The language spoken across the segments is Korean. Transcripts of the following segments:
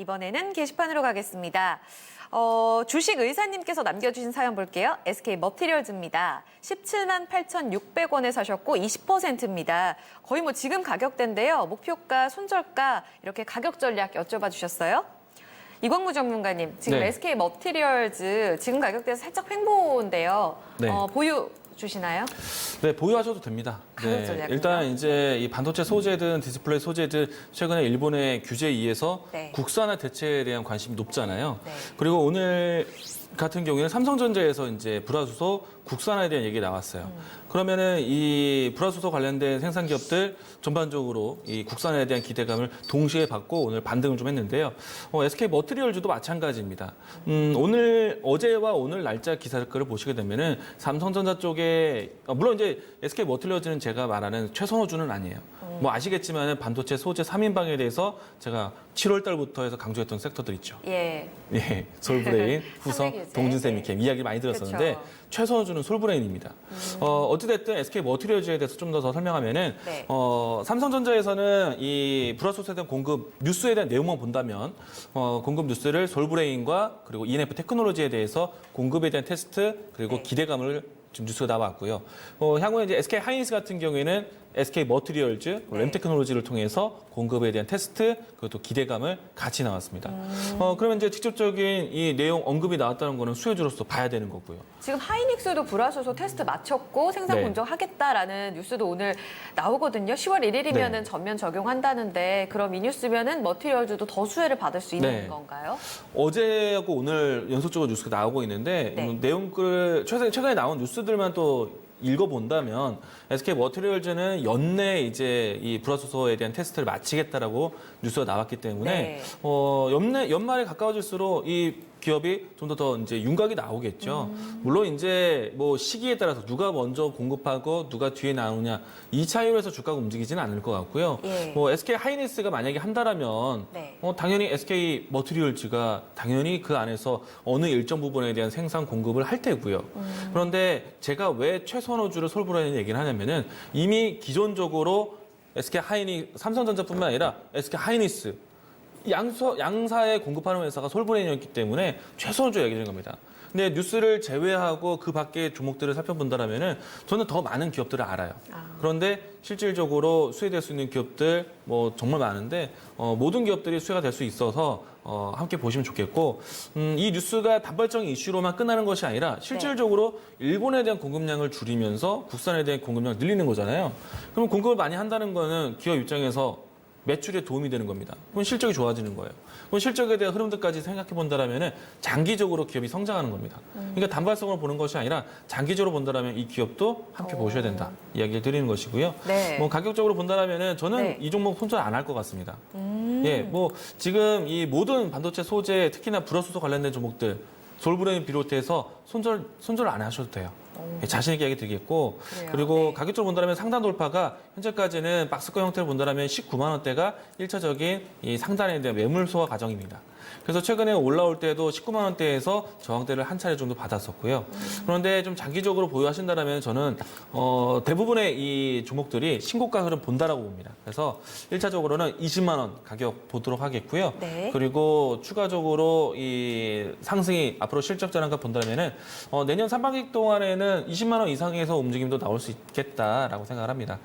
이번에는 게시판으로 가겠습니다. 주식 의사님께서 남겨주신 사연 볼게요. SK 머티리얼즈입니다. 17만 8,600원에 사셨고 20%입니다. 거의 뭐 지금 가격대인데요. 목표가, 손절가 이렇게 가격 전략 여쭤봐 주셨어요. 이광무 전문가님, 지금 네. SK 머티리얼즈 지금 가격대에서 살짝 횡보인데요. 네. 보유 주시나요? 네, 보유하셔도 됩니다. 가격 전략은요? 일단 이제 이 반도체 소재든 디스플레이 소재든 최근에 일본의 규제에 의해서 네. 국산화 대체에 대한 관심이 높잖아요. 네. 그리고 오늘 같은 경우에는 삼성전자에서 이제 불화수소 국산화에 대한 얘기 나왔어요. 그러면은 이 불화수소 관련된 생산 기업들 전반적으로 이 국산화에 대한 기대감을 동시에 받고 오늘 반등을 좀 했는데요. SK 머티리얼즈도 마찬가지입니다. 어제와 오늘 날짜 기사를 보시게 되면은 삼성전자 쪽에 물론 이제 SK 머티리얼즈는 제가 말하는 최선호주는 아니에요. 뭐 아시겠지만은 반도체 소재 3인방에 대해서 제가 7월 달부터 해서 강조했던 섹터들 있죠. 예. 예, 솔브레인, 후성, 삼성규제. 동진세미 이렇게 이야기 많이 들었었는데 그렇죠. 최선호주는 솔브레인입니다. 어찌됐든 SK 머티리얼즈에 대해서 좀 더 설명하면은 네. 삼성전자에서는 이 불화수소에 대한 공급 뉴스에 대한 내용만 본다면 공급 뉴스를 솔브레인과 그리고 ENF 테크놀로지에 대해서 공급에 대한 테스트 그리고 네. 기대감을 지금 뉴스가 나왔고요. 향후에 이제 SK 하이닉스 같은 경우에는 SK 머티리얼즈, 네. 램테크놀로지를 통해서 공급에 대한 테스트, 그리고 또 기대감을 같이 나왔습니다. 그러면 이제 직접적인 이 내용 언급이 나왔다는 거는 수혜주로서 봐야 되는 거고요. 지금 하이닉스도 불화수소 테스트 마쳤고 생산 네. 공정하겠다라는 뉴스도 오늘 나오거든요. 10월 1일이면은 네. 전면 적용한다는데 그럼 이 뉴스면은 머티리얼즈도 더 수혜를 받을 수 있는 네. 건가요? 어제하고 오늘 연속적으로 뉴스가 나오고 있는데 네. 내용글 최근에 나온 뉴스들만 또 읽어본다면 SK 머티리얼즈는 연내 이제 이 불화수소에 대한 테스트를 마치겠다라고 뉴스가 나왔기 때문에 네. 연말에 가까워질수록 이 기업이 좀 더 이제 윤곽이 나오겠죠. 물론 이제 뭐 시기에 따라서 누가 먼저 공급하고 누가 뒤에 나오냐 이 차이로 해서 주가가 움직이지는 않을 것 같고요. 예. 뭐 SK 하이닉스가 만약에 한다라면 네. 당연히 SK 머티리얼즈가 당연히 그 안에서 어느 일정 부분에 대한 생산 공급을 할 테고요. 그런데 제가 왜 최선호주를 솔브레인 얘기를 하냐면은 이미 기존적으로 SK 하이닉 삼성전자뿐만 아니라 SK 하이닉스 양사에 공급하는 회사가 솔브레인이었기 때문에 최선호주 얘기를 한 겁니다. 근데 뉴스를 제외하고 그 밖의 종목들을 살펴본다면은 저는 더 많은 기업들을 알아요. 그런데 실질적으로 수혜될 수 있는 기업들 뭐 정말 많은데 모든 기업들이 수혜가 될 수 있어서 함께 보시면 좋겠고 이 뉴스가 단발적인 이슈로만 끝나는 것이 아니라 실질적으로 일본에 대한 공급량을 줄이면서 국산에 대한 공급량을 늘리는 거잖아요. 그럼 공급을 많이 한다는 거는 기업 입장에서 매출에 도움이 되는 겁니다. 그럼 실적이 좋아지는 거예요. 그럼 실적에 대한 흐름들까지 생각해 본다면 장기적으로 기업이 성장하는 겁니다. 그러니까 단발성으로 보는 것이 아니라 장기적으로 본다면 이 기업도 함께 보셔야 된다. 이야기를 드리는 것이고요. 네. 뭐 가격적으로 본다면 저는 네. 이 종목 손절 안 할 것 같습니다. 예, 뭐 지금 이 모든 반도체 소재 특히나 불화수소 관련된 종목들 솔브레인 비롯해서 손절 안 하셔도 돼요. 예, 자신 있게 얘기 드리겠고 그래요. 그리고 네. 가격적으로 본다면 상단 돌파가 현재까지는 박스권 형태를 본다면 19만 원대가 1차적인 이 상단에 대한 매물 소화 과정입니다. 그래서 최근에 올라올 때도 19만 원대에서 저항대를 한 차례 정도 받았었고요. 그런데 좀 장기적으로 보유하신다면 저는 대부분의 이 종목들이 신고가 흐름 본다라고 봅니다. 그래서 1차적으로는 20만 원 가격 보도록 하겠고요. 네. 그리고 추가적으로 이 상승이 앞으로 실적 전환가 본다면은 내년 상반기 동안에는 20만 원 이상에서 움직임도 나올 수 있겠다라고 생각을 합니다.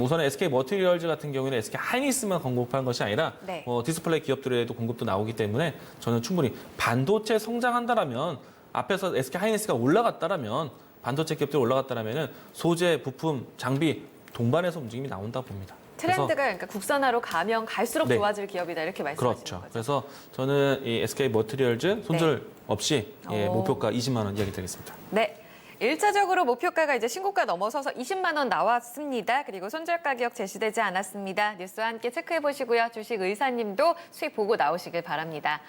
우선 SK 머티리얼즈 같은 경우에는 SK 하이닉스만 공급하는 것이 아니라 네. 디스플레이 기업들에도 공급도 나오기 때문에 저는 충분히 반도체 성장한다라면 앞에서 SK 하이닉스가 올라갔다라면 반도체 기업들이 올라갔다라면은 소재, 부품, 장비 동반해서 움직임이 나온다고 봅니다. 트렌드가 그러니까 국산화로 가면 갈수록 네. 좋아질 기업이다 이렇게 말씀하시는 그렇죠. 거죠. 그래서 저는 이 SK 머티리얼즈 손절 없이 목표가 20만 원 이야기 드리겠습니다. 네. 1차적으로 목표가가 이제 신고가 넘어서서 20만 원 나왔습니다. 그리고 손절 가격 제시되지 않았습니다. 뉴스와 함께 체크해 보시고요. 주식 의사님도 수익 보고 나오시길 바랍니다.